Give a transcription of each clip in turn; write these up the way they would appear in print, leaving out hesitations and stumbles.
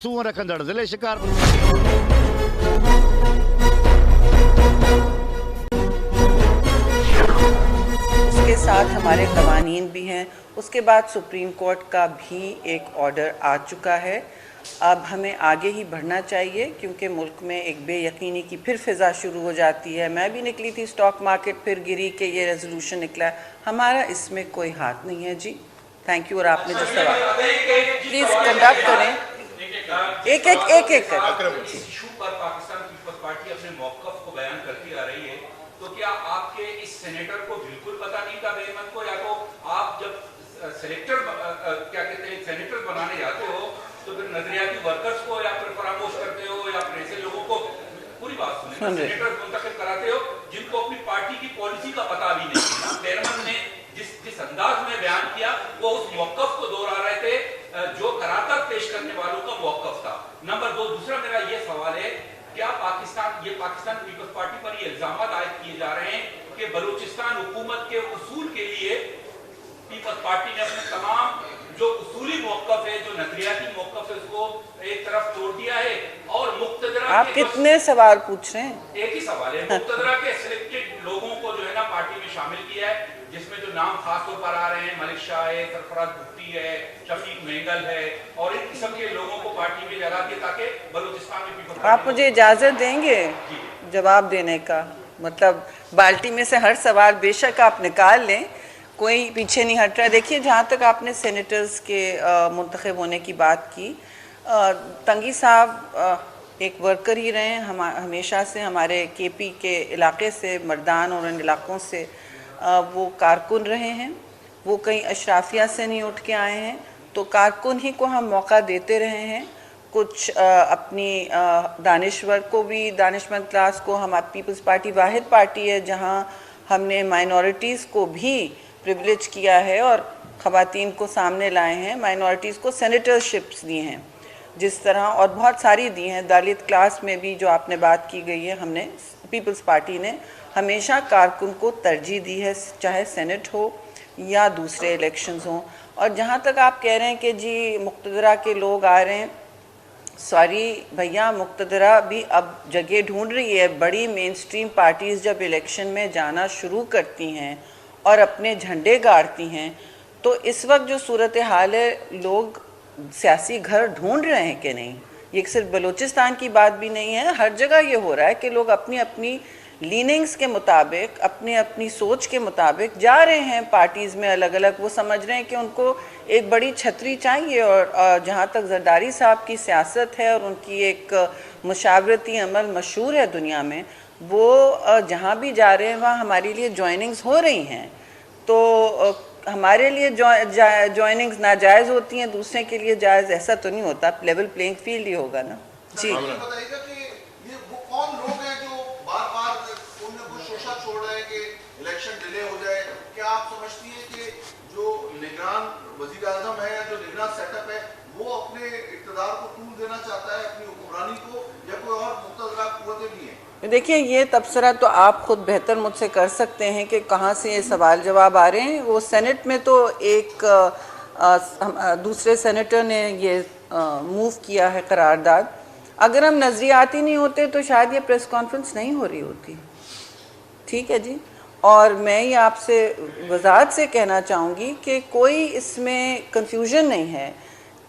सूअर कंदड़ ज़िले शिकार उसके साथ हमारे कवानीन भी हैं। उसके बाद सुप्रीम कोर्ट का भी एक ऑर्डर आ चुका है। अब हमें आगे ही बढ़ना चाहिए क्योंकि मुल्क में एक बेयकीनी की फिर फिज़ा शुरू हो जाती है। मैं भी निकली थी, स्टॉक मार्केट फिर गिरी कि ये रेजोल्यूशन निकला है। हमारा इसमें कोई हाथ नहीं है जी। Thank you. और आपने जो सवाल, प्लीज़ कंडक्ट करें, एक एक इशू पर पाकिस्तान पीपल्स पार्टी अपने मौक़िफ़ को बयान करती आ रही है, तो क्या आपके इस सेनेटर को बिल्कुल पता नहीं था बेमन को, या तो आप जब सेनेटर क्या कहते हैं सेनेटर बनाने जाते हो तो फिर नजरियाती वर्कर्स को या फिर फरामोश करते हो या फिर ऐसे लोगों को, पूरी बात सुने, सेनेटर मुंतखब कराते हो जिनको अपनी पार्टी की पॉलिसी का पता भी नहीं है। बेरमन ने जिस अंदाज में बयान किया वो उस मौक़िफ़ को दोहरा रहे थे जो करार पेश करने वालों का मौक़िफ़ था। नंबर 2, दूसरा मेरा ये सवाल है, क्या पाकिस्तान पीपल्स पार्टी पर ये इल्जाम आयद किए जा रहे हैं कि बलूचिस्तान हुकूमत के उसूल के लिए पीपल्स पार्टी ने अपने तमाम जो उसूली मौक़िफ़ है, जो नजरियाती मौक़िफ़ है, उसको एक तरफ छोड़ दिया है और मुक्तदरा, आप कितने सवाल पूछ रहे हैं? एक ही सवाल है, मुक्तदरा के सिलेक्टेड लोगों को जो है ना पार्टी में शामिल किया है, जिसमें जो नाम खास तौर पर आ रहे हैं, मलिक शाह है, सरफराज भुट्टी है, शफीक मेंगल है, और इन किस्म के लोगों को पार्टी में जगह दी ताकि बलूचिस्तान में पीपल्स पार्टी। आप मुझे इजाज़त देंगे जवाब देने का? मतलब बाल्टी में से हर सवाल बेशक आप निकाल लें, कोई पीछे नहीं हट रहा है। देखिए, जहाँ तक आपने सेनेटर्स के मुंतखब होने की बात की, तंगी साहब एक वर्कर ही रहे हैं, हमेशा से हमारे केपी के इलाके से, मर्दान और इन इलाकों से वो कारकुन रहे हैं। वो कहीं अशराफिया से नहीं उठ के आए हैं, तो कारकुन ही को हम मौका देते रहे हैं। कुछ अपनी दानिश्वर को भी, दानिशमंद क्लास को, हम पीपल्स पार्टी वाहिद पार्टी है जहाँ हमने माइनॉरिटीज़ को भी प्रिविलेज किया है और ख़वातीन को सामने लाए हैं, माइनॉरिटीज़ को सेनेटरशिप्स दी हैं जिस तरह, और बहुत सारी दी हैं। दलित क्लास में भी जो आपने बात की गई है, हमने पीपल्स पार्टी ने हमेशा कारकुन को तरजीह दी है, चाहे सेनेट हो या दूसरे इलेक्शंस हों। और जहाँ तक आप कह रहे हैं कि जी मुक्तदरा के लोग आ रहे हैं, सॉरी भैया, मुक्तदरा भी अब जगह ढूंढ रही है। बड़ी मेन स्ट्रीम पार्टीज़ जब इलेक्शन में जाना शुरू करती हैं और अपने झंडे गाड़ती हैं, तो इस वक्त जो सूरत हाल है, लोग सियासी घर ढूंढ रहे हैं कि नहीं। ये सिर्फ बलूचिस्तान की बात भी नहीं है, हर जगह ये हो रहा है कि लोग अपनी अपनी लीनिंग्स के मुताबिक, अपनी अपनी सोच के मुताबिक जा रहे हैं पार्टीज़ में अलग अलग। वो समझ रहे हैं कि उनको एक बड़ी छतरी चाहिए। और जहाँ तक जरदारी साहब की सियासत है और उनकी एक मुशावरती अमल मशहूर है दुनिया में, वो जहाँ भी जा रहे हैं वहाँ हमारे लिए जॉइनिंग्स हो रही हैं। तो हमारे लिए जॉइनिंग्स नाजायज़ होती हैं, दूसरे के लिए जायज़ ऐसा तो नहीं होता। लेवल प्लेइंग फील्ड ही होगा ना जी। बताइएगा कि ये वो कौन लोग हैं जो बार-बार कोई ना कोई शोषा छोड़ रहे हैं कि इलेक्शन डिले हो जाए? क्या आप समझती हैं कि जो निगरान वज़ीर आज़म है या जो निगरान सेटअप है, वो अपने इक़्तिदार को टूल देना चाहता है, अपनी हुक्मरानी को, या कोई और मुक़्तदरा क़ुव्वतें भी हैं? देखिए, ये तबसरा तो आप ख़ुद बेहतर मुझसे कर सकते हैं कि कहाँ से ये सवाल जवाब आ रहे हैं। वो सेनेट में तो एक दूसरे सेनेटर ने ये मूव किया है करारदाद। अगर हम नज़रियाती नहीं होते तो शायद ये प्रेस कॉन्फ्रेंस नहीं हो रही होती। ठीक है जी। और मैं ये आपसे वज़ाहत से कहना चाहूँगी कि कोई इसमें कंफ्यूजन नहीं है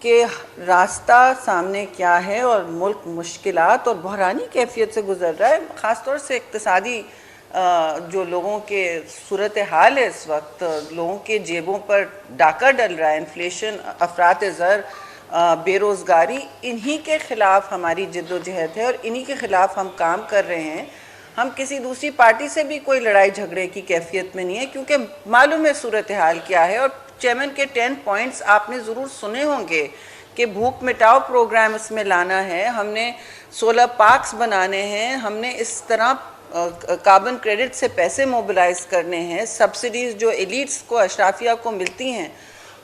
कि रास्ता सामने क्या है और मुल्क मुश्किलात और बहरानी कैफियत से गुज़र रहा है। ख़ास तौर से इक़्तिसादी जो लोगों के सूरत हाल है इस वक्त, लोगों के जेबों पर डाका डल रहा है, इन्फ्लेशन, अफरात ज़र, बेरोज़गारी, इन्हीं के ख़िलाफ़ हमारी जद्दोजहद है और इन्हीं के ख़िलाफ़ हम काम कर रहे हैं। हम किसी दूसरी पार्टी से भी कोई लड़ाई झगड़े की कैफियत में नहीं है, क्योंकि मालूम है सूरत हाल क्या है। और चेयरमैन के 10 पॉइंट्स आपने ज़रूर सुने होंगे कि भूख मिटाओ प्रोग्राम इसमें लाना है, हमने 16 पार्क्स बनाने हैं, हमने इस तरह कार्बन क्रेडिट से पैसे मोबिलाइज़ करने हैं, सब्सिडीज़ जो एलिट्स को, अशराफिया को मिलती हैं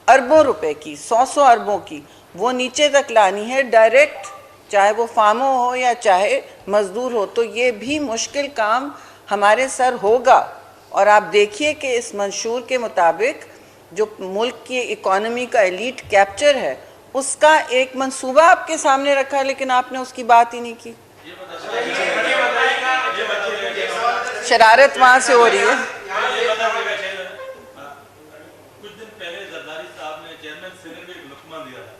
अरबों रुपए की, 100 अरबों की, वो नीचे तक लानी है डायरेक्ट, चाहे वो फार्मो हो या चाहे मज़दूर हो। तो ये भी मुश्किल काम हमारे सर होगा। और आप देखिए कि इस मंशूर के मुताबिक जो मुल्क की इकॉनमी का एलीट कैप्चर है, उसका एक मंसूबा आपके सामने रखा है, लेकिन आपने उसकी बात ही नहीं की। शरारत वहां से हो रही है। कुछ दिन पहले जरदारी साहब ने चेयरमैन सीनेट में एक लुकमा दिया था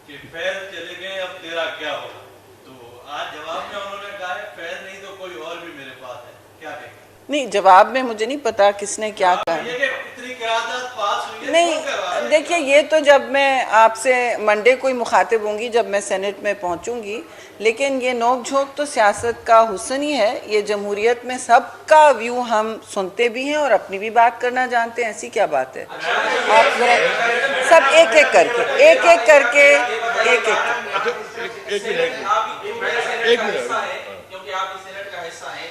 कि फैज चले गए अब तेरा क्या होगा, तो आज जवाब में उन्होंने कहा है फैज नहीं तो कोई और भी मेरे पास है, क्या कहेंगे? नहीं, जवाब में मुझे नहीं पता किसने क्या कहा। ये कि इतनी क़यादत पास हुई है, नहीं देखिए, ये तो जब मैं आपसे मंडे को ही मुखातिब होंगी, जब मैं सेनेट में पहुंचूंगी, लेकिन ये नोक झोंक तो सियासत का हुस्न ही है। ये जमहूरियत में सबका व्यू हम सुनते भी हैं और अपनी भी बात करना जानते हैं, ऐसी क्या बात है। आप जरा सब एक एक करके क्योंकि आप इस सेनेट का हिस्सा हैं,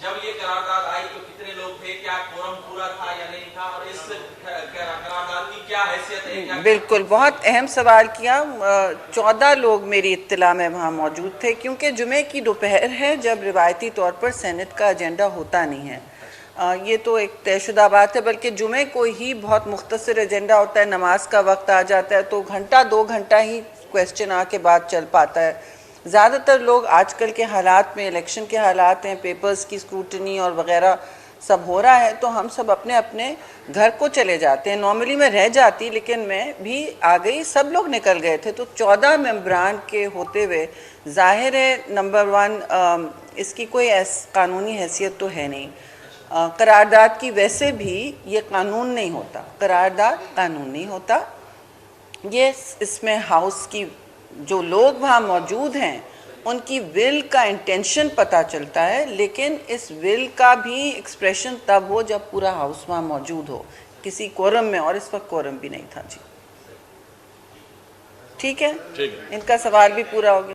जब ये करारदाद आई तो कितने लोग थे, क्या कोरम पूरा था या नहीं था, और इस करारदाद की क्या हैसियत है? क्या बिल्कुल, बहुत अहम सवाल किया। 14 लोग मेरी इत्तला में वहाँ मौजूद थे, क्योंकि जुमे की दोपहर है जब रिवायती तौर पर सेनेट का एजेंडा होता नहीं है। ये तो एक तयशुदा बात है, बल्कि जुमे को ही बहुत मुख्तसर एजेंडा होता है, नमाज का वक्त आ जाता है तो घंटा 2 घंटा ही क्वेश्चन आके बाद चल पाता है। ज़्यादातर लोग आजकल के हालात में, इलेक्शन के हालात हैं, पेपर्स की स्क्रूटनी और वगैरह सब हो रहा है, तो हम सब अपने अपने घर को चले जाते हैं। नॉर्मली मैं रह जाती, लेकिन मैं भी आ गई, सब लोग निकल गए थे। तो 14 मेंबरान के होते हुए जाहिर है नंबर 1 इसकी कोई कानूनी हैसियत तो है नहीं। करारदाद की वैसे भी ये कानून नहीं होता, करारदाद कानून नहीं होता। ये इसमें हाउस की जो लोग वहाँ मौजूद हैं उनकी विल का इंटेंशन पता चलता है, लेकिन इस विल का भी एक्सप्रेशन तब हो जब पूरा हाउस वहाँ मौजूद हो किसी कोरम में, और इस वक्त कोरम भी नहीं था जी। ठीक है, इनका सवाल भी पूरा हो गया।